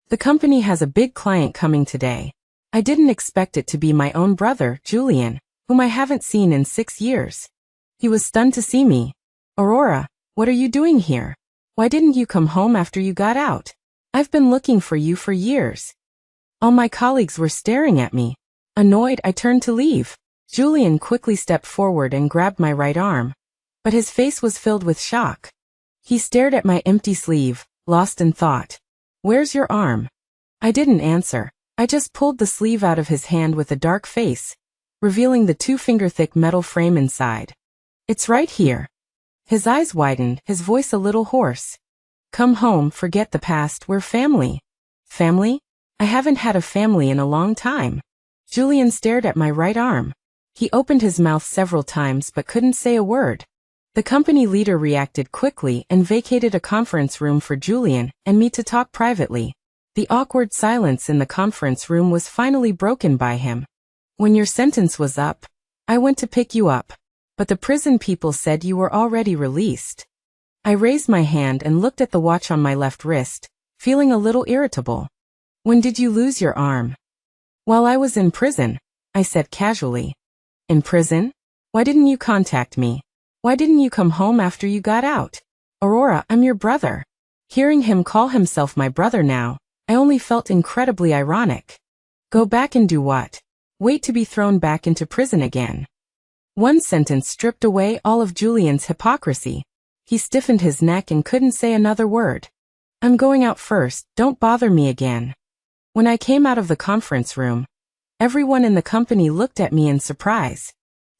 The company has a big client coming today. I didn't expect it to be my own brother, Julian, whom I haven't seen in 6 years. He was stunned to see me. Aurora, what are you doing here? Why didn't you come home after you got out? I've been looking for you for years. All my colleagues were staring at me. Annoyed, I turned to leave. Julian quickly stepped forward and grabbed my right arm, but his face was filled with shock. He stared at my empty sleeve, lost in thought. Where's your arm? I didn't answer. I just pulled the sleeve out of his hand with a dark face, revealing the 2-finger-thick metal frame inside. It's right here. His eyes widened, his voice a little hoarse. Come home, forget the past, we're family. Family? I haven't had a family in a long time. Julian stared at my right arm. He opened his mouth several times but couldn't say a word. The company leader reacted quickly and vacated a conference room for Julian and me to talk privately. The awkward silence in the conference room was finally broken by him. When your sentence was up, I went to pick you up, but the prison people said you were already released. I raised my hand and looked at the watch on my left wrist, feeling a little irritable. When did you lose your arm? While I was in prison, I said casually. In prison? Why didn't you contact me? Why didn't you come home after you got out? Aurora, I'm your brother. Hearing him call himself my brother now, I only felt incredibly ironic. Go back and do what? Wait to be thrown back into prison again. One sentence stripped away all of Julian's hypocrisy. He stiffened his neck and couldn't say another word. I'm going out first, don't bother me again. When I came out of the conference room, everyone in the company looked at me in surprise.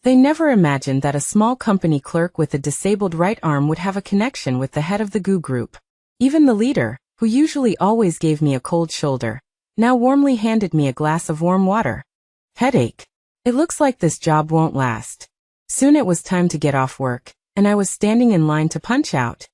They never imagined that a small company clerk with a disabled right arm would have a connection with the head of the GU group. Even the leader, who usually always gave me a cold shoulder, now warmly handed me a glass of warm water. Headache. It looks like this job won't last. Soon it was time to get off work, and I was standing in line to punch out.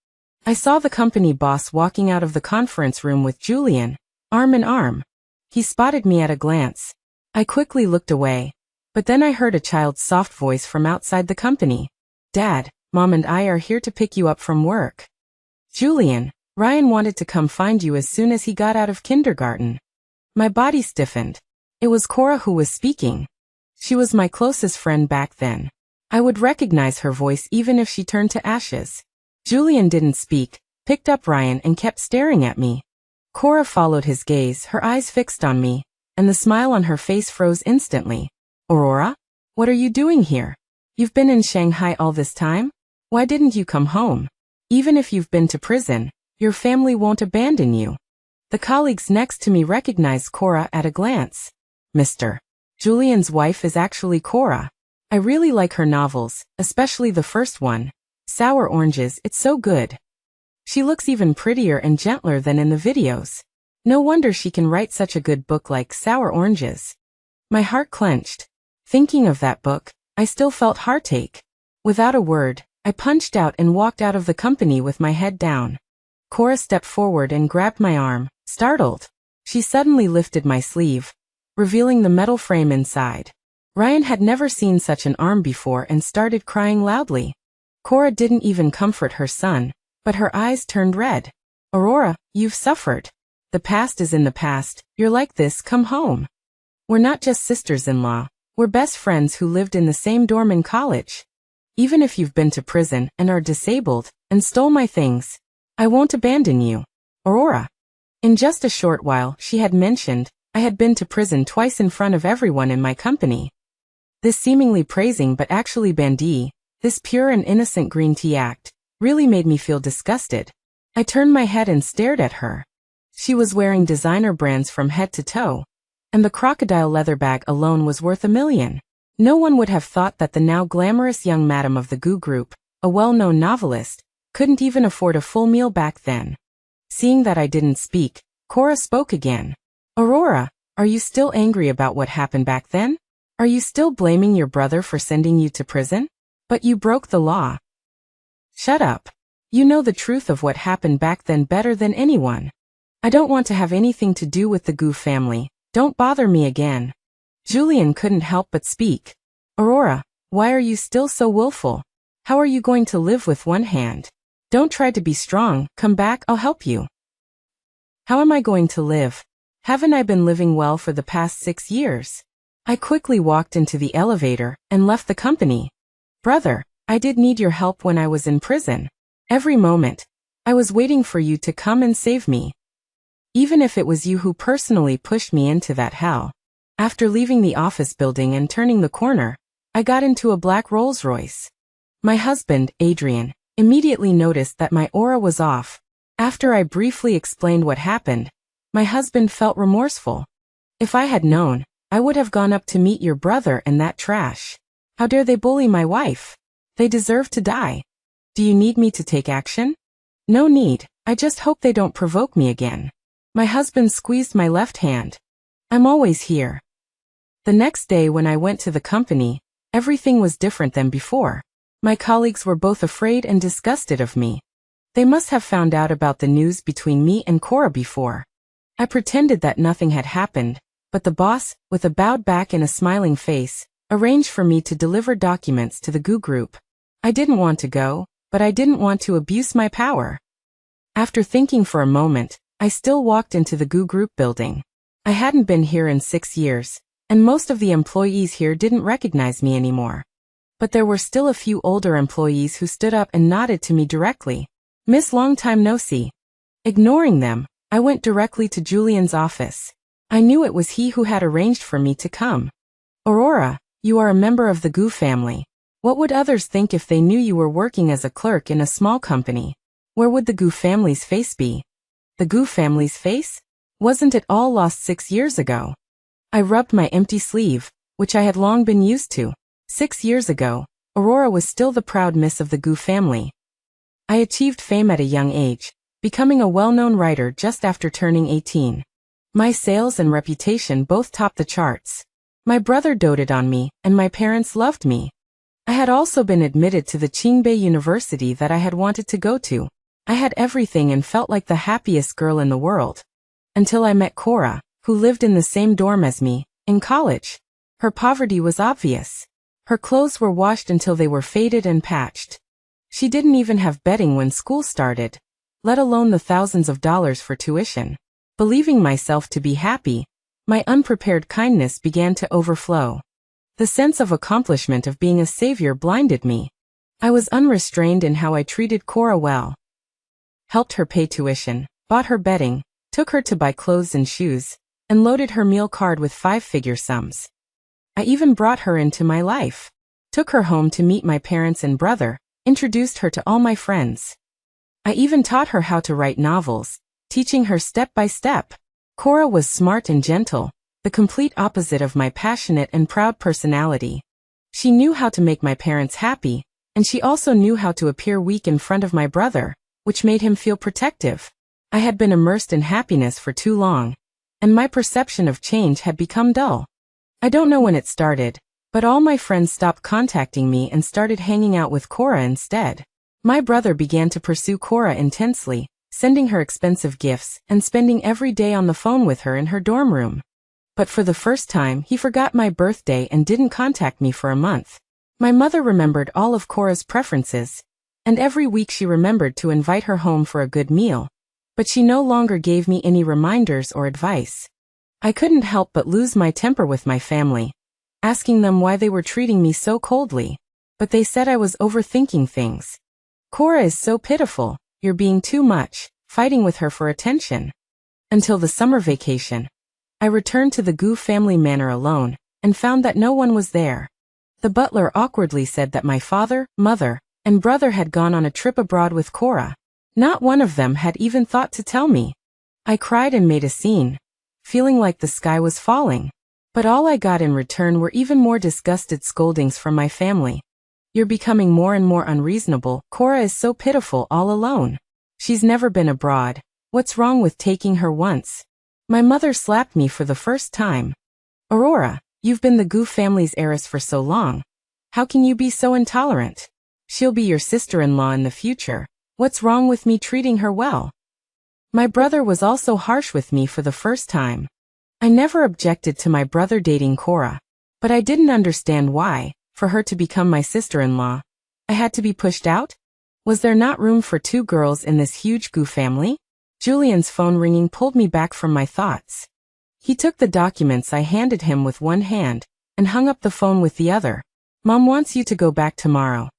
I saw the company boss walking out of the conference room with Julian, arm in arm. He spotted me at a glance. I quickly looked away, but then I heard a child's soft voice from outside the company. Dad, Mom and I are here to pick you up from work. Julian, Ryan wanted to come find you as soon as he got out of kindergarten. My body stiffened. It was Cora who was speaking. She was my closest friend back then. I would recognize her voice even if she turned to ashes. Julian didn't speak, picked up Ryan and kept staring at me. Cora followed his gaze, her eyes fixed on me, and the smile on her face froze instantly. Aurora? What are you doing here? You've been in Shanghai all this time? Why didn't you come home? Even if you've been to prison, your family won't abandon you. The colleagues next to me recognized Cora at a glance. Mr. Julian's wife is actually Cora. I really like her novels, especially the first one, Sour Oranges, it's so good. She looks even prettier and gentler than in the videos. No wonder she can write such a good book like Sour Oranges. My heart clenched. Thinking of that book, I still felt heartache. Without a word, I punched out and walked out of the company with my head down. Cora stepped forward and grabbed my arm, startled. She suddenly lifted my sleeve, revealing the metal frame inside. Ryan had never seen such an arm before and started crying loudly. Cora didn't even comfort her son, but her eyes turned red. Aurora, you've suffered. The past is in the past, you're like this, come home. We're not just sisters-in-law, we're best friends who lived in the same dorm in college. Even if you've been to prison and are disabled and stole my things, I won't abandon you. Aurora. In just a short while, she had mentioned, I had been to prison twice in front of everyone in my company. This seemingly praising but actually bandy, this pure and innocent green tea act, really made me feel disgusted. I turned my head and stared at her. She was wearing designer brands from head to toe, and the crocodile leather bag alone was worth $1 million. No one would have thought that the now glamorous young madam of the GU group, a well-known novelist, couldn't even afford a full meal back then. Seeing that I didn't speak, Cora spoke again. Aurora, are you still angry about what happened back then? Are you still blaming your brother for sending you to prison? But you broke the law. Shut up. You know the truth of what happened back then better than anyone. I don't want to have anything to do with the GU family. Don't bother me again. Julian couldn't help but speak. Aurora, why are you still so willful? How are you going to live with one hand? Don't try to be strong, come back, I'll help you. How am I going to live? Haven't I been living well for the past 6 years? I quickly walked into the elevator and left the company. Brother, I did need your help when I was in prison. Every moment, I was waiting for you to come and save me. Even if it was you who personally pushed me into that hell. After leaving the office building and turning the corner, I got into a black Rolls-Royce. My husband, Adrian, immediately noticed that my aura was off. After I briefly explained what happened, my husband felt remorseful. If I had known, I would have gone up to meet your brother and that trash. How dare they bully my wife? They deserve to die. Do you need me to take action? No need, I just hope they don't provoke me again. My husband squeezed my left hand. I'm always here. The next day when I went to the company, everything was different than before. My colleagues were both afraid and disgusted of me. They must have found out about the news between me and Cora before. I pretended that nothing had happened, but the boss, with a bowed back and a smiling face, arranged for me to deliver documents to the GU group. I didn't want to go, but I didn't want to abuse my power. After thinking for a moment, I still walked into the GU group building. I hadn't been here in 6 years, and most of the employees here didn't recognize me anymore. But there were still a few older employees who stood up and nodded to me directly. Miss Long time no see. Ignoring them, I went directly to Julian's office. I knew it was he who had arranged for me to come. Aurora, you are a member of the GU family. What would others think if they knew you were working as a clerk in a small company? Where would the GU family's face be? The GU family's face? Wasn't it all lost 6 years ago? I rubbed my empty sleeve, which I had long been used to. 6 years ago, Aurora was still the proud miss of the GU family. I achieved fame at a young age, becoming a well-known writer just after turning 18. My sales and reputation both topped the charts. My brother doted on me, and my parents loved me. I had also been admitted to the Qingbei University that I had wanted to go to. I had everything and felt like the happiest girl in the world. Until I met Cora, who lived in the same dorm as me, in college. Her poverty was obvious. Her clothes were washed until they were faded and patched. She didn't even have bedding when school started, let alone the thousands of dollars for tuition. Believing myself to be happy, my unprepared kindness began to overflow. The sense of accomplishment of being a savior blinded me. I was unrestrained in how I treated Cora well. Helped her pay tuition, bought her bedding, took her to buy clothes and shoes, and loaded her meal card with 5-figure sums. I even brought her into my life. Took her home to meet my parents and brother, introduced her to all my friends. I even taught her how to write novels, teaching her step by step. Cora was smart and gentle, the complete opposite of my passionate and proud personality. She knew how to make my parents happy, and she also knew how to appear weak in front of my brother, which made him feel protective. I had been immersed in happiness for too long, and my perception of change had become dull. I don't know when it started, but all my friends stopped contacting me and started hanging out with Cora instead. My brother began to pursue Cora intensely, sending her expensive gifts and spending every day on the phone with her in her dorm room. But for the first time, he forgot my birthday and didn't contact me for a month. My mother remembered all of Cora's preferences, and every week she remembered to invite her home for a good meal. But she no longer gave me any reminders or advice. I couldn't help but lose my temper with my family, asking them why they were treating me so coldly. But they said I was overthinking things. Cora is so pitiful, you're being too much, fighting with her for attention. Until the summer vacation, I returned to the GU family manor alone, and found that no one was there. The butler awkwardly said that my father, mother, and brother had gone on a trip abroad with Cora. Not one of them had even thought to tell me. I cried and made a scene, feeling like the sky was falling. But all I got in return were even more disgusted scoldings from my family. You're becoming more and more unreasonable. Cora is so pitiful all alone. She's never been abroad. What's wrong with taking her once? My mother slapped me for the first time. Aurora, you've been the GU family's heiress for so long. How can you be so intolerant? She'll be your sister-in-law in the future. What's wrong with me treating her well? My brother was also harsh with me for the first time. I never objected to my brother dating Cora, but I didn't understand why, for her to become my sister-in-law, I had to be pushed out? Was there not room for 2 girls in this huge GU family? Julian's phone ringing pulled me back from my thoughts. He took the documents I handed him with one hand and hung up the phone with the other. Mom wants you to go back tomorrow.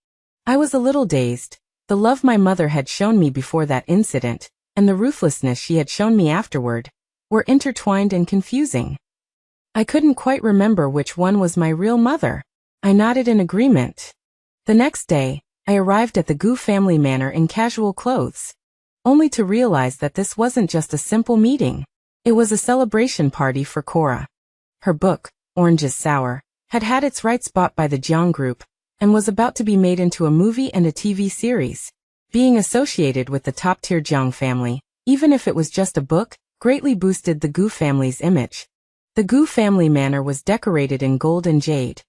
I was a little dazed. The love my mother had shown me before that incident, and the ruthlessness she had shown me afterward, were intertwined and confusing. I couldn't quite remember which one was my real mother. I nodded in agreement. The next day, I arrived at the Gu family manor in casual clothes, only to realize that this wasn't just a simple meeting. It was a celebration party for Cora. Her book, Orange is Sour, had had its rights bought by the Jiang Group, and was about to be made into a movie and a TV series. Being associated with the top-tier Jiang family, even if it was just a book, greatly boosted the Gu family's image. The Gu family manor was decorated in gold and jade,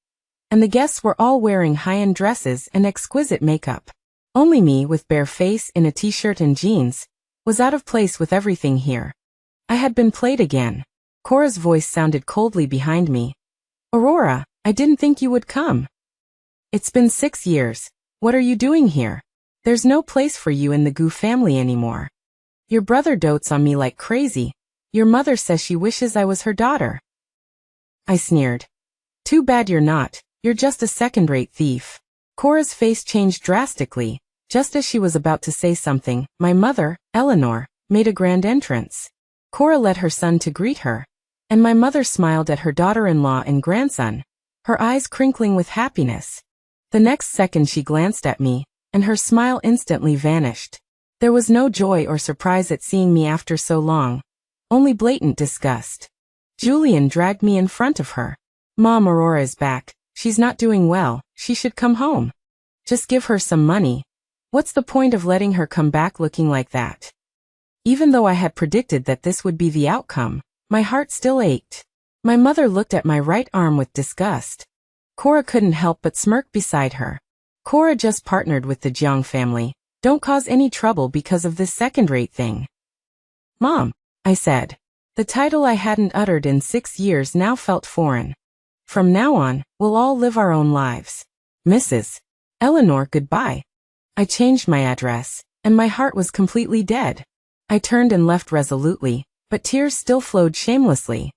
and the guests were all wearing high-end dresses and exquisite makeup. Only me, with bare face in a t-shirt and jeans, was out of place with everything here. I had been played again. Cora's voice sounded coldly behind me. Aurora, I didn't think you would come. It's been 6 years. What are you doing here? There's no place for you in the Gu family anymore. Your brother dotes on me like crazy. Your mother says she wishes I was her daughter. I sneered. Too bad you're not. You're just a second-rate thief. Cora's face changed drastically. Just as she was about to say something, my mother, Eleanor, made a grand entrance. Cora led her son to greet her, and my mother smiled at her daughter-in-law and grandson, her eyes crinkling with happiness. The next second she glanced at me, and her smile instantly vanished. There was no joy or surprise at seeing me after so long, only blatant disgust. Julian dragged me in front of her. Mom, Aurora is back. She's not doing well. She should come home. Just give her some money. What's the point of letting her come back looking like that? Even though I had predicted that this would be the outcome, my heart still ached. My mother looked at my right arm with disgust. Cora couldn't help but smirk beside her. Cora just partnered with the Jiang family. Don't cause any trouble because of this second-rate thing. Mom, I said. The title I hadn't uttered in 6 years now felt foreign. From now on, we'll all live our own lives. Mrs. Eleanor, goodbye. I changed my address, and my heart was completely dead. I turned and left resolutely, but tears still flowed shamelessly.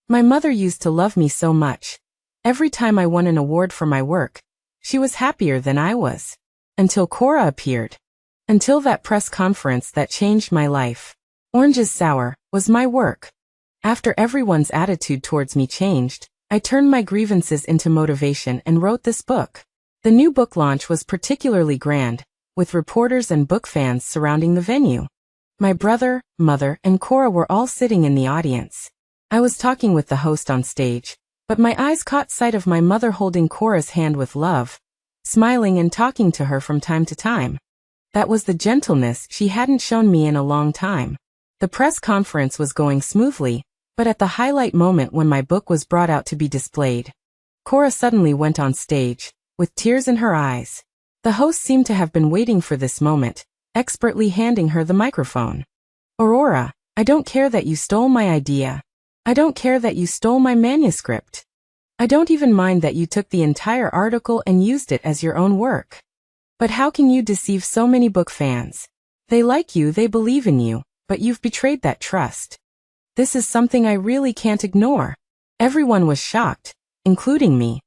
My mother used to love me so much. Every time I won an award for my work, she was happier than I was. Until Cora appeared. Until that press conference that changed my life. Orange is Sour was my work. After everyone's attitude towards me changed, I turned my grievances into motivation and wrote this book. The new book launch was particularly grand, with reporters and book fans surrounding the venue. My brother, mother, and Cora were all sitting in the audience. I was talking with the host on stage, but my eyes caught sight of my mother holding Cora's hand with love, smiling and talking to her from time to time. That was the gentleness she hadn't shown me in a long time. The press conference was going smoothly, but at the highlight moment when my book was brought out to be displayed, Cora suddenly went on stage, with tears in her eyes. The host seemed to have been waiting for this moment, expertly handing her the microphone. Aurora, I don't care that you stole my idea. I don't care that you stole my manuscript. I don't even mind that you took the entire article and used it as your own work. But how can you deceive so many book fans? They like you, they believe in you, but you've betrayed that trust. This is something I really can't ignore. Everyone was shocked, including me.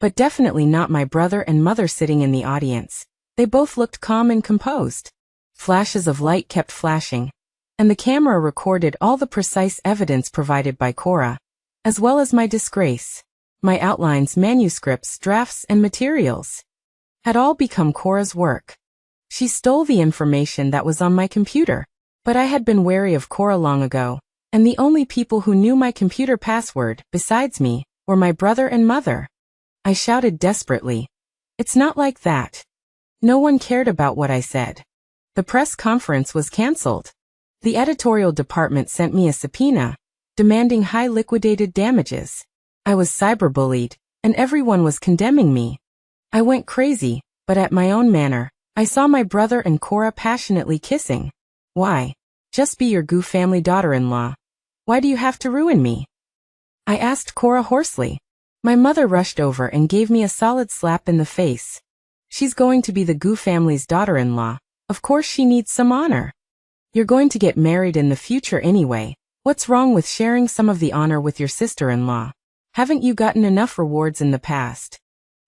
But definitely not my brother and mother sitting in the audience. They both looked calm and composed. Flashes of light kept flashing, and the camera recorded all the precise evidence provided by Cora, as well as my disgrace. My outlines, manuscripts, drafts, and materials had all become Cora's work. She stole the information that was on my computer, but I had been wary of Cora long ago, and the only people who knew my computer password, besides me, were my brother and mother. I shouted desperately. It's not like that. No one cared about what I said. The press conference was cancelled. The editorial department sent me a subpoena, demanding high liquidated damages. I was cyberbullied, and everyone was condemning me. I went crazy, but at my own manner, I saw my brother and Cora passionately kissing. Why? Just be your Gu family daughter-in-law. Why do you have to ruin me? I asked Cora hoarsely. My mother rushed over and gave me a solid slap in the face. She's going to be the Gu family's daughter-in-law. Of course she needs some honor. You're going to get married in the future anyway. What's wrong with sharing some of the honor with your sister-in-law? Haven't you gotten enough rewards in the past?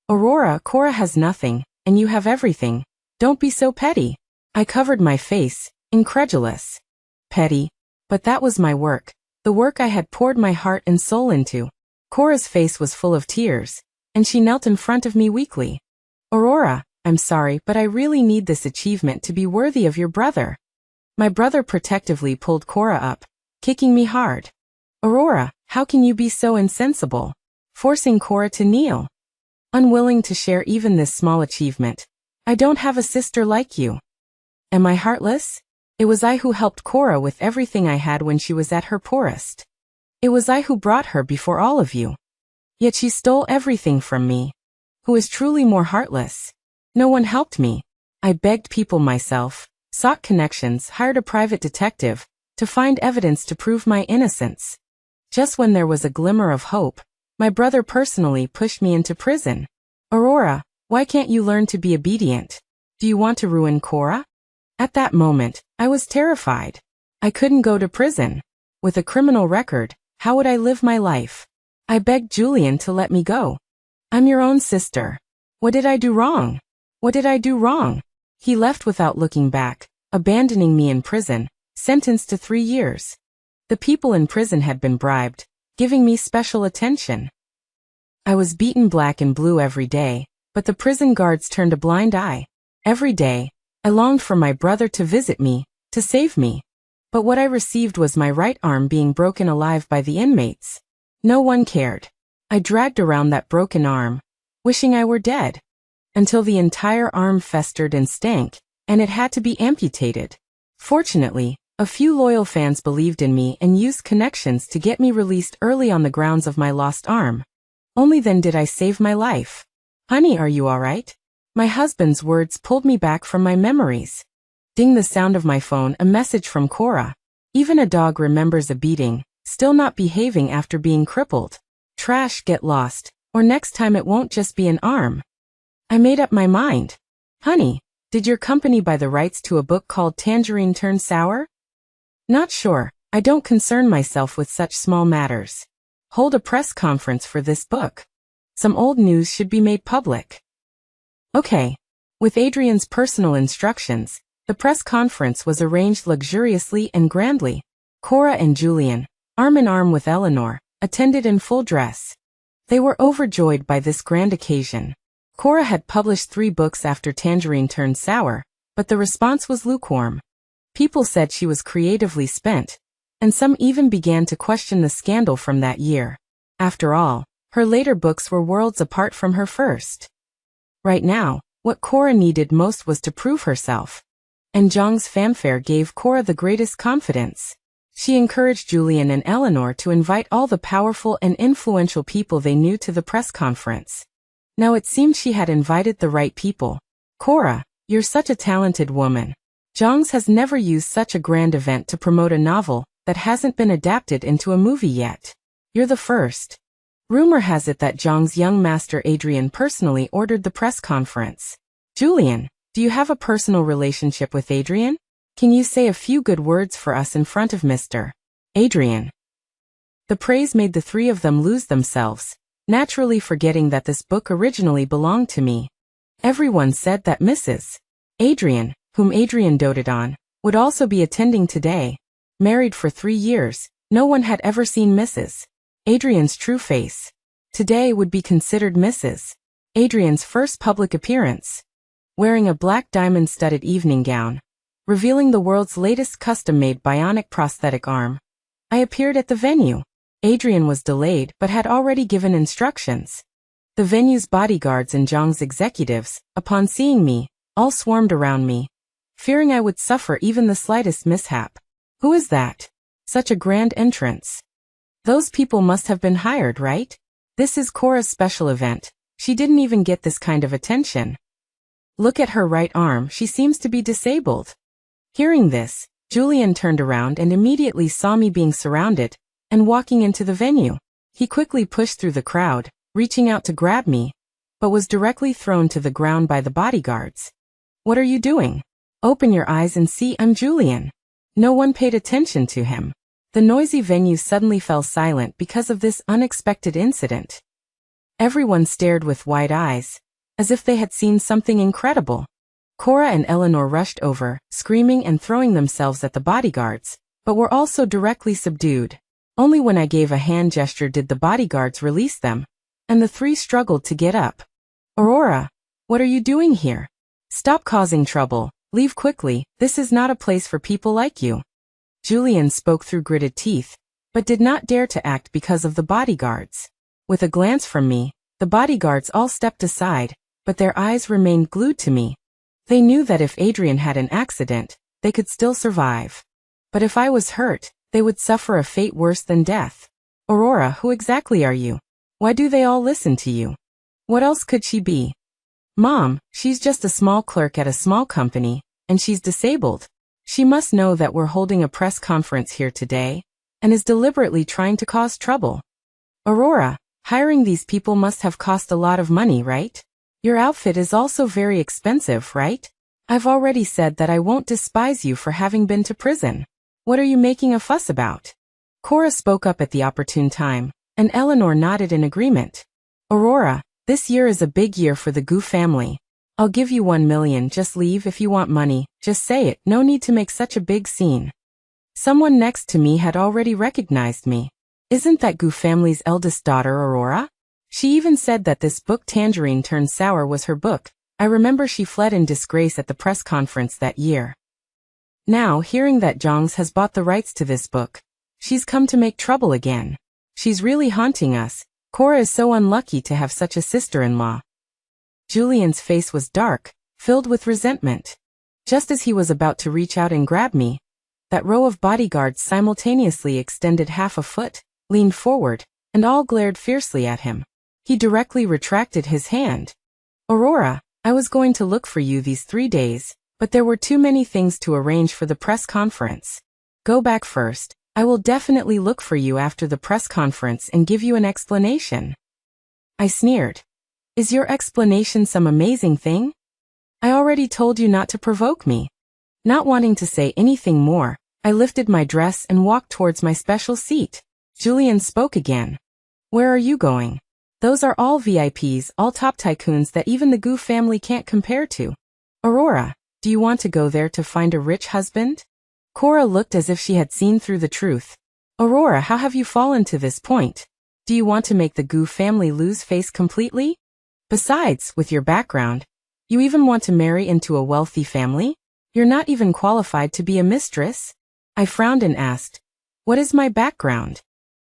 Aurora, Cora has nothing, and you have everything. Don't be so petty. I covered my face, incredulous. Petty? But that was my work, the work I had poured my heart and soul into. Cora's face was full of tears, and she knelt in front of me weakly. Aurora, I'm sorry, but I really need this achievement to be worthy of your brother. My brother protectively pulled Cora up, kicking me hard. Aurora, how can you be so insensible? Forcing Cora to kneel. Unwilling to share even this small achievement. I don't have a sister like you. Am I heartless? It was I who helped Cora with everything I had when she was at her poorest. It was I who brought her before all of you. Yet she stole everything from me. Who is truly more heartless? No one helped me. I begged people myself, sought connections, hired a private detective, to find evidence to prove my innocence. Just when there was a glimmer of hope, my brother personally pushed me into prison. Aurora, why can't you learn to be obedient? Do you want to ruin Cora? At that moment, I was terrified. I couldn't go to prison. With a criminal record, how would I live my life? I begged Julian to let me go. I'm your own sister. What did I do wrong? What did I do wrong? He left without looking back, abandoning me in prison, sentenced to 3 years. The people in prison had been bribed, giving me special attention. I was beaten black and blue every day, but the prison guards turned a blind eye. Every day, I longed for my brother to visit me, to save me. But what I received was my right arm being broken alive by the inmates. No one cared. I dragged around that broken arm, wishing I were dead, until the entire arm festered and stank, and it had to be amputated. Fortunately, a few loyal fans believed in me and used connections to get me released early on the grounds of my lost arm. Only then did I save my life. Honey, are you all right? My husband's words pulled me back from my memories. Ding, the sound of my phone, a message from Cora. Even a dog remembers a beating, still not behaving after being crippled. Trash, get lost, or next time it won't just be an arm. I made up my mind. Honey, did your company buy the rights to a book called Tangerine Turned Sour? Not sure. I don't concern myself with such small matters. Hold a press conference for this book. Some old news should be made public. Okay. With Adrian's personal instructions, the press conference was arranged luxuriously and grandly. Cora and Julian, arm in arm with Eleanor, attended in full dress. They were overjoyed by this grand occasion. Cora had published 3 books after Tangerine Turned Sour, but the response was lukewarm. People said she was creatively spent, and some even began to question the scandal from that year. After all, her later books were worlds apart from her first. Right now, what Cora needed most was to prove herself. And Zhang's fanfare gave Cora the greatest confidence. She encouraged Julian and Eleanor to invite all the powerful and influential people they knew to the press conference. Now it seemed she had invited the right people. Cora, you're such a talented woman. Zhang's has never used such a grand event to promote a novel that hasn't been adapted into a movie yet. You're the first. Rumor has it that Zhang's young master Adrian personally ordered the press conference. Julian, do you have a personal relationship with Adrian? Can you say a few good words for us in front of Mr. Adrian? The praise made the 3 of them lose themselves, naturally forgetting that this book originally belonged to me. Everyone said that Mrs. Adrian, whom Adrian doted on, would also be attending today. Married for 3 years, no one had ever seen Mrs. Adrian's true face. Today would be considered Mrs. Adrian's first public appearance. Wearing a black diamond-studded evening gown, revealing the world's latest custom-made bionic prosthetic arm, I appeared at the venue. Adrian was delayed but had already given instructions. The venue's bodyguards and Zhang's executives, upon seeing me, all swarmed around me, fearing I would suffer even the slightest mishap. Who is that? Such a grand entrance. Those people must have been hired, right? This is Cora's special event. She didn't even get this kind of attention. Look at her right arm, she seems to be disabled. Hearing this, Julian turned around and immediately saw me being surrounded and walking into the venue. He quickly pushed through the crowd, reaching out to grab me, but was directly thrown to the ground by the bodyguards. What are you doing? Open your eyes and see, I'm Julian. No one paid attention to him. The noisy venue suddenly fell silent because of this unexpected incident. Everyone stared with wide eyes, as if they had seen something incredible. Cora and Eleanor rushed over, screaming and throwing themselves at the bodyguards, but were also directly subdued. Only when I gave a hand gesture did the bodyguards release them, and the three struggled to get up. Aurora, what are you doing here? Stop causing trouble. Leave quickly. This is not a place for people like you. Julian spoke through gritted teeth, but did not dare to act because of the bodyguards. With a glance from me, the bodyguards all stepped aside, but their eyes remained glued to me. They knew that if Adrian had an accident, they could still survive. But if I was hurt, they would suffer a fate worse than death. Aurora, who exactly are you? Why do they all listen to you? What else could she be? Mom, she's just a small clerk at a small company, and she's disabled. She must know that we're holding a press conference here today, and is deliberately trying to cause trouble. Aurora, hiring these people must have cost a lot of money, right? Your outfit is also very expensive, right? I've already said that I won't despise you for having been to prison. What are you making a fuss about? Cora spoke up at the opportune time, and Eleanor nodded in agreement. Aurora, this year is a big year for the Gu family. I'll give you 1 million, just leave if you want money, just say it, no need to make such a big scene. Someone next to me had already recognized me. Isn't that Gu family's eldest daughter, Aurora? She even said that this book Tangerine Turned Sour was her book. I remember she fled in disgrace at the press conference that year. Now, hearing that Jongs has bought the rights to this book, she's come to make trouble again. She's really haunting us. Cora is so unlucky to have such a sister-in-law. Julian's face was dark, filled with resentment. Just as he was about to reach out and grab me, that row of bodyguards simultaneously extended half a foot, leaned forward, and all glared fiercely at him. He directly retracted his hand. Aurora, I was going to look for you these 3 days, but there were too many things to arrange for the press conference. Go back first. I will definitely look for you after the press conference and give you an explanation. I sneered. Is your explanation some amazing thing? I already told you not to provoke me. Not wanting to say anything more, I lifted my dress and walked towards my special seat. Julian spoke again. Where are you going? Those are all VIPs, all top tycoons that even the Gu family can't compare to. Aurora, do you want to go there to find a rich husband? Cora looked as if she had seen through the truth. Aurora, how have you fallen to this point? Do you want to make the Gu family lose face completely? Besides, with your background, you even want to marry into a wealthy family? You're not even qualified to be a mistress? I frowned and asked, what is my background?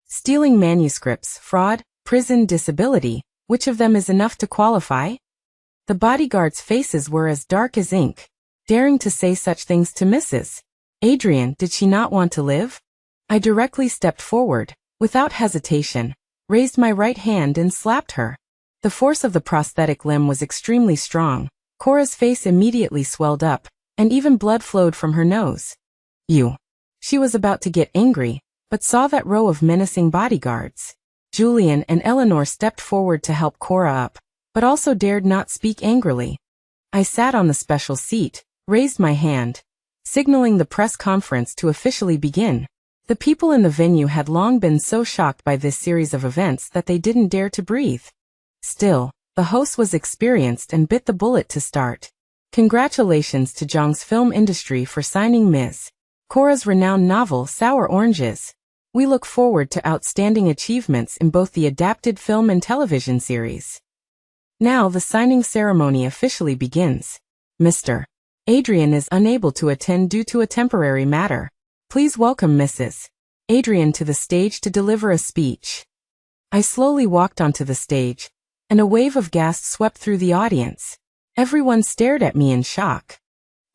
Stealing manuscripts, fraud, prison, disability, which of them is enough to qualify? The bodyguards' faces were as dark as ink. Daring to say such things to Mrs. Adrian, did she not want to live? I directly stepped forward, without hesitation, raised my right hand and slapped her. The force of the prosthetic limb was extremely strong. Cora's face immediately swelled up, and even blood flowed from her nose. You. She was about to get angry, but saw that row of menacing bodyguards. Julian and Eleanor stepped forward to help Cora up, but also dared not speak angrily. I sat on the special seat, raised my hand, signaling the press conference to officially begin. The people in the venue had long been so shocked by this series of events that they didn't dare to breathe. Still, the host was experienced and bit the bullet to start. Congratulations to Zhang's film industry for signing Ms. Cora's renowned novel Sour Oranges. We look forward to outstanding achievements in both the adapted film and television series. Now the signing ceremony officially begins. Mr. Adrian is unable to attend due to a temporary matter. Please welcome Mrs. Adrian to the stage to deliver a speech. I slowly walked onto the stage, and a wave of gasps swept through the audience. Everyone stared at me in shock.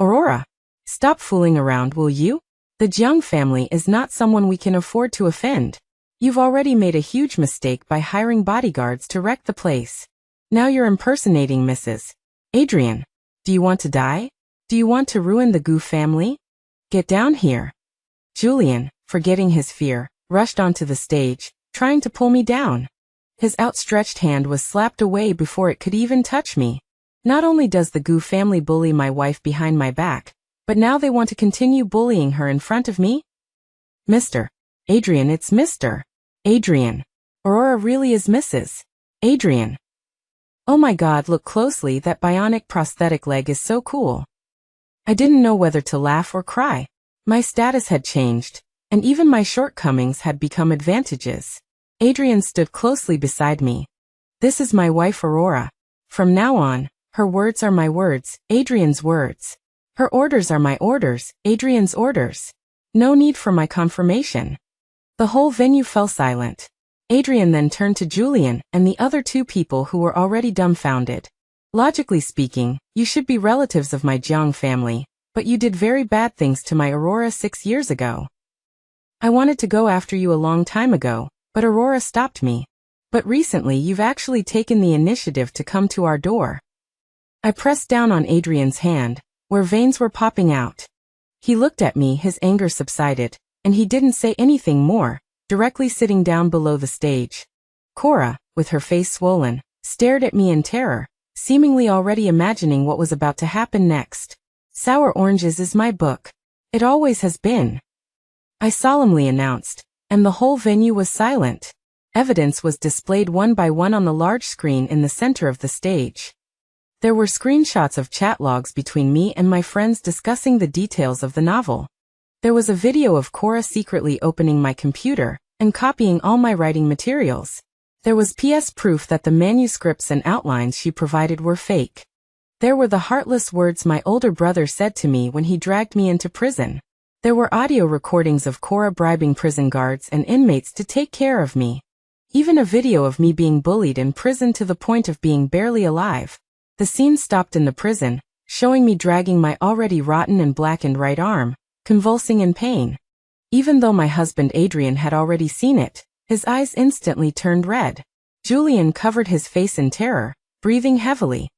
Aurora, stop fooling around, will you? The Jiang family is not someone we can afford to offend. You've already made a huge mistake by hiring bodyguards to wreck the place. Now you're impersonating Mrs. Adrian. Do you want to die? Do you want to ruin the Gu family? Get down here. Julian, forgetting his fear, rushed onto the stage, trying to pull me down. His outstretched hand was slapped away before it could even touch me. Not only does the Gu family bully my wife behind my back, But now they want to continue bullying her in front of me? Mr. Adrian, it's Mr. Adrian. Aurora really is Mrs. Adrian. Oh my God, look closely, that bionic prosthetic leg is so cool. I didn't know whether to laugh or cry. My status had changed, and even my shortcomings had become advantages. Adrian stood closely beside me. This is my wife Aurora. From now on, her words are my words, Adrian's words. Her orders are my orders, Adrian's orders. No need for my confirmation. The whole venue fell silent. Adrian then turned to Julian and the other two people who were already dumbfounded. Logically speaking, you should be relatives of my Jiang family, but you did very bad things to my Aurora 6 years ago. I wanted to go after you a long time ago, but Aurora stopped me. But recently you've actually taken the initiative to come to our door. I pressed down on Adrian's hand, where veins were popping out. He looked at me, his anger subsided, and he didn't say anything more, directly sitting down below the stage. Cora, with her face swollen, stared at me in terror, seemingly already imagining what was about to happen next. Sour Oranges is my book. It always has been. I solemnly announced, and the whole venue was silent. Evidence was displayed one by one on the large screen in the center of the stage. There were screenshots of chat logs between me and my friends discussing the details of the novel. There was a video of Cora secretly opening my computer and copying all my writing materials. There was PS proof that the manuscripts and outlines she provided were fake. There were the heartless words my older brother said to me when he dragged me into prison. There were audio recordings of Cora bribing prison guards and inmates to take care of me. Even a video of me being bullied in prison to the point of being barely alive. The scene stopped in the prison, showing me dragging my already rotten and blackened right arm, convulsing in pain. Even though my husband Adrian had already seen it, his eyes instantly turned red. Julian covered his face in terror, breathing heavily.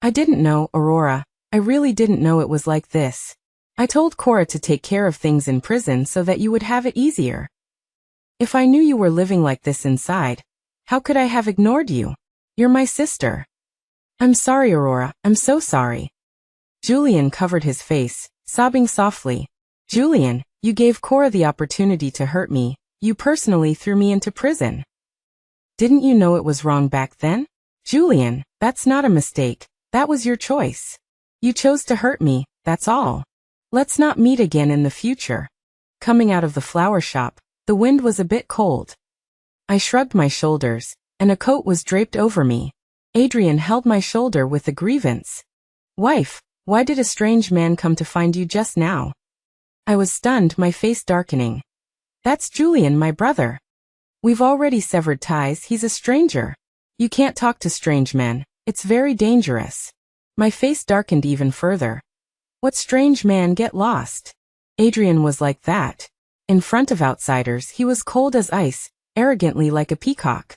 I didn't know, Aurora, I really didn't know it was like this. I told Cora to take care of things in prison so that you would have it easier. If I knew you were living like this inside, how could I have ignored you? You're my sister. I'm sorry, Aurora, I'm so sorry. Julian covered his face, sobbing softly. Julian, you gave Cora the opportunity to hurt me. You personally threw me into prison. Didn't you know it was wrong back then? Julian, that's not a mistake. That was your choice. You chose to hurt me, that's all. Let's not meet again in the future. Coming out of the flower shop, the wind was a bit cold. I shrugged my shoulders, and a coat was draped over me. Adrian held my shoulder with a grievance. Wife, why did a strange man come to find you just now? I was stunned, my face darkening. That's Julian, my brother. We've already severed ties, he's a stranger. You can't talk to strange men, it's very dangerous. My face darkened even further. What strange man? Get lost. Adrian was like that. In front of outsiders, he was cold as ice, arrogantly like a peacock.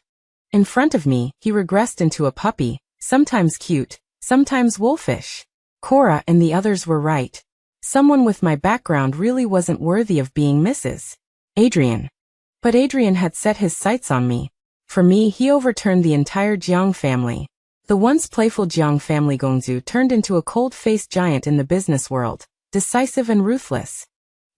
In front of me, he regressed into a puppy, sometimes cute, sometimes wolfish. Cora and the others were right. Someone with my background really wasn't worthy of being Mrs. Adrian. But Adrian had set his sights on me. For me, he overturned the entire Jiang family. The once playful Jiang family Gongzu turned into a cold-faced giant in the business world, decisive and ruthless.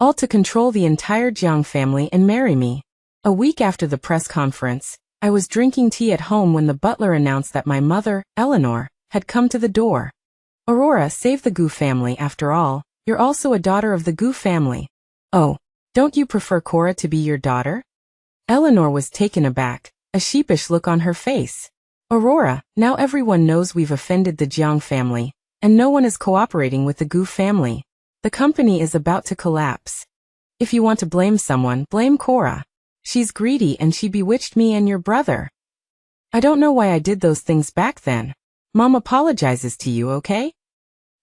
All to control the entire Jiang family and marry me. A week after the press conference, I was drinking tea at home when the butler announced that my mother, Eleanor, had come to the door. Aurora, save the Gu family after all, you're also a daughter of the Gu family. Oh, don't you prefer Cora to be your daughter? Eleanor was taken aback, a sheepish look on her face. Aurora, now everyone knows we've offended the Jiang family, and no one is cooperating with the Gu family. The company is about to collapse. If you want to blame someone, blame Cora. She's greedy and she bewitched me and your brother. I don't know why I did those things back then. Mom apologizes to you, okay?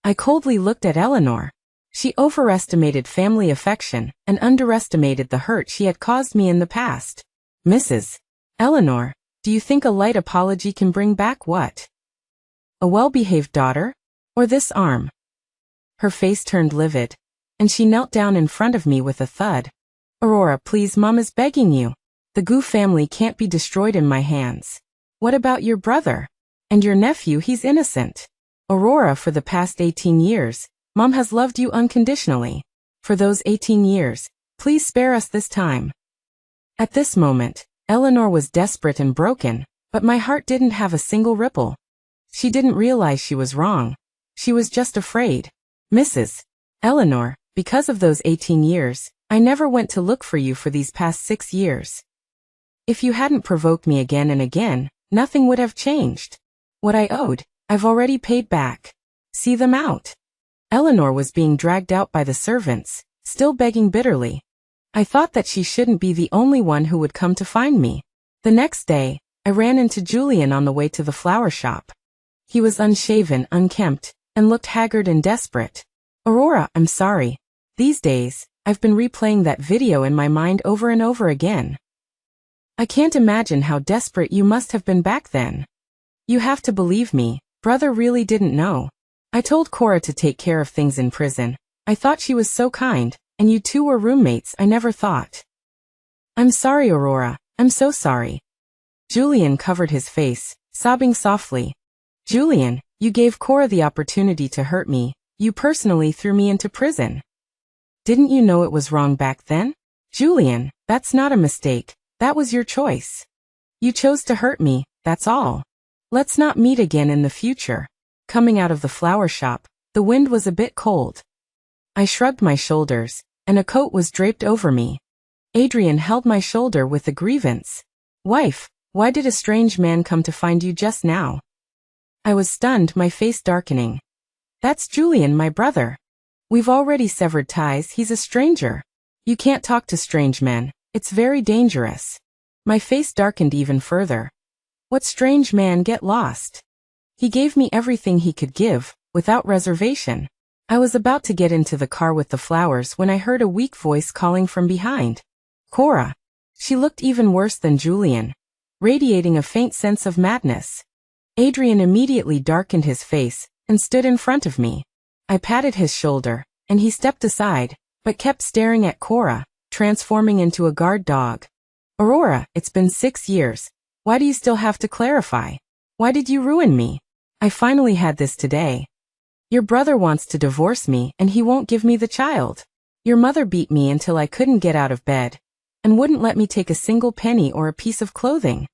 I coldly looked at Eleanor. She overestimated family affection and underestimated the hurt she had caused me in the past. Mrs. Eleanor, do you think a light apology can bring back what? A well-behaved daughter? Or this arm? Her face turned livid, and she knelt down in front of me with a thud. Aurora, please, Mom is begging you. The Gu family can't be destroyed in my hands. What about your brother? And your nephew, he's innocent. Aurora, for the past 18 years, Mom has loved you unconditionally. For those 18 years, please spare us this time. At this moment, Eleanor was desperate and broken, but my heart didn't have a single ripple. She didn't realize she was wrong. She was just afraid. Mrs. Eleanor, because of those 18 years, I never went to look for you for these past 6 years. If you hadn't provoked me again and again, nothing would have changed. What I owed, I've already paid back. See them out. Eleanor was being dragged out by the servants, still begging bitterly. I thought that she shouldn't be the only one who would come to find me. The next day, I ran into Julian on the way to the flower shop. He was unshaven, unkempt, and looked haggard and desperate. Aurora, I'm sorry. These days, I've been replaying that video in my mind over and over again. I can't imagine how desperate you must have been back then. You have to believe me, brother really didn't know. I told Cora to take care of things in prison. I thought she was so kind, and you two were roommates. I never thought. I'm sorry, Aurora. I'm so sorry. Julian covered his face, sobbing softly. Julian, you gave Cora the opportunity to hurt me. You personally threw me into prison. Didn't you know it was wrong back then? Julian, that's not a mistake. That was your choice. You chose to hurt me, that's all. Let's not meet again in the future. Coming out of the flower shop, the wind was a bit cold. I shrugged my shoulders, and a coat was draped over me. Adrian held my shoulder with a grievance. Wife, why did a strange man come to find you just now? I was stunned, my face darkening. That's Julian, my brother. We've already severed ties, he's a stranger. You can't talk to strange men, it's very dangerous. My face darkened even further. What strange man? Get lost. He gave me everything he could give, without reservation. I was about to get into the car with the flowers when I heard a weak voice calling from behind. Cora. She looked even worse than Julian, radiating a faint sense of madness. Adrian immediately darkened his face and stood in front of me. I patted his shoulder, and he stepped aside, but kept staring at Cora, transforming into a guard dog. Aurora, it's been 6 years. Why do you still have to clarify? Why did you ruin me? I finally had this today. Your brother wants to divorce me and he won't give me the child. Your mother beat me until I couldn't get out of bed, and wouldn't let me take a single penny or a piece of clothing.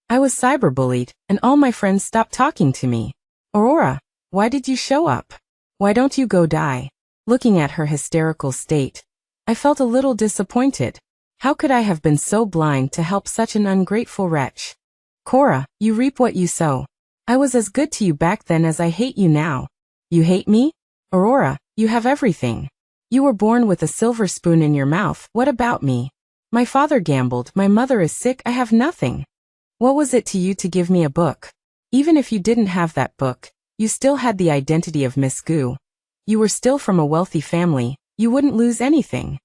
I was cyberbullied, and all my friends stopped talking to me. Aurora, why did you show up? Why don't you go die? Looking at her hysterical state, I felt a little disappointed. How could I have been so blind to help such an ungrateful wretch? Cora, you reap what you sow. I was as good to you back then as I hate you now. You hate me? Aurora, you have everything. You were born with a silver spoon in your mouth. What about me? My father gambled, my mother is sick, I have nothing. What was it to you to give me a book? Even if you didn't have that book, you still had the identity of Miss Gu. You were still from a wealthy family, you wouldn't lose anything.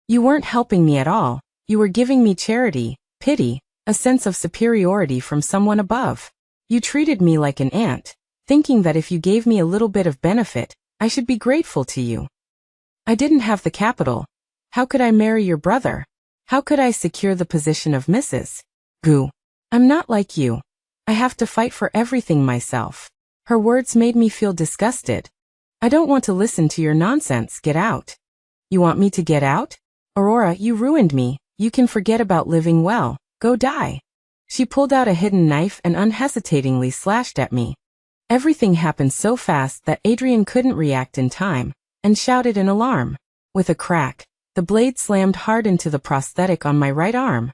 You weren't helping me at all, you were giving me charity, pity, a sense of superiority from someone above. You treated me like an ant, thinking that if you gave me a little bit of benefit, I should be grateful to you. I didn't have the capital. How could I marry your brother? How could I secure the position of Mrs. Gu? I'm not like you. I have to fight for everything myself. Her words made me feel disgusted. I don't want to listen to your nonsense, get out. You want me to get out? Aurora, you ruined me, you can forget about living well, go die. She pulled out a hidden knife and unhesitatingly slashed at me. Everything happened so fast that Adrian couldn't react in time, and shouted in alarm. With a crack, the blade slammed hard into the prosthetic on my right arm.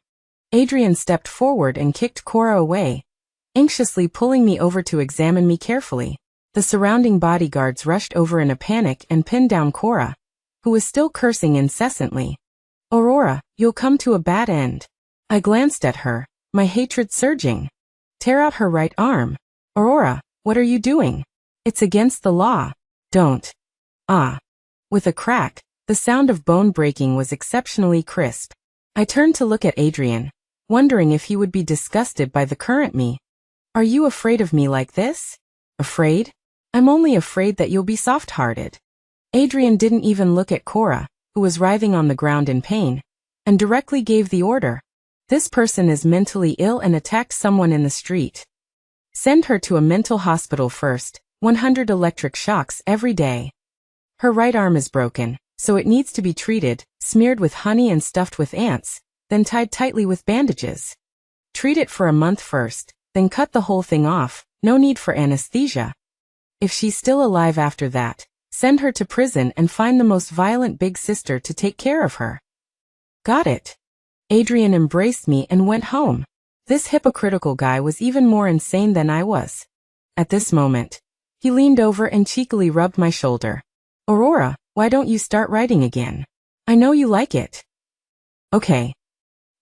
Adrian stepped forward and kicked Cora away, anxiously pulling me over to examine me carefully. The surrounding bodyguards rushed over in a panic and pinned down Cora, who was still cursing incessantly. Aurora, you'll come to a bad end. I glanced at her, my hatred surging. Tear out her right arm. Aurora, what are you doing? It's against the law. Don't. Ah. With a crack, the sound of bone breaking was exceptionally crisp. I turned to look at Adrian, wondering if he would be disgusted by the current me. Are you afraid of me like this? Afraid? I'm only afraid that you'll be soft-hearted. Adrian didn't even look at Cora, who was writhing on the ground in pain, and directly gave the order. This person is mentally ill and attacked someone in the street. Send her to a mental hospital first, 100 electric shocks every day. Her right arm is broken, so it needs to be treated, smeared with honey and stuffed with ants, then tied tightly with bandages. Treat it for a month first, then cut the whole thing off, no need for anesthesia. If she's still alive after that, send her to prison and find the most violent big sister to take care of her. Got it. Adrian embraced me and went home. This hypocritical guy was even more insane than I was. At this moment, he leaned over and cheekily rubbed my shoulder. Aurora, why don't you start writing again? I know you like it. Okay.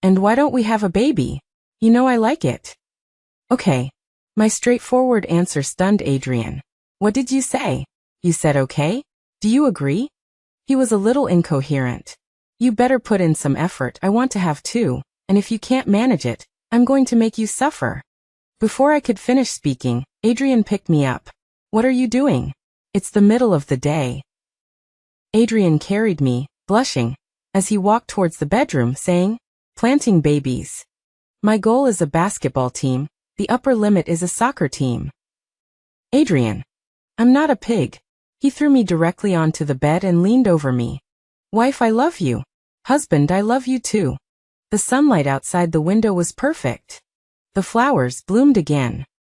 And why don't we have a baby? You know I like it. Okay. My straightforward answer stunned Adrian. What did you say? You said okay? Do you agree? He was a little incoherent. You better put in some effort. I want to have two, and if you can't manage it, I'm going to make you suffer. Before I could finish speaking, Adrian picked me up. What are you doing? It's the middle of the day. Adrian carried me, blushing, as he walked towards the bedroom, saying, planting babies. My goal is a basketball team, the upper limit is a soccer team. Adrian. I'm not a pig. He threw me directly onto the bed and leaned over me. Wife, I love you. Husband, I love you too. The sunlight outside the window was perfect. The flowers bloomed again.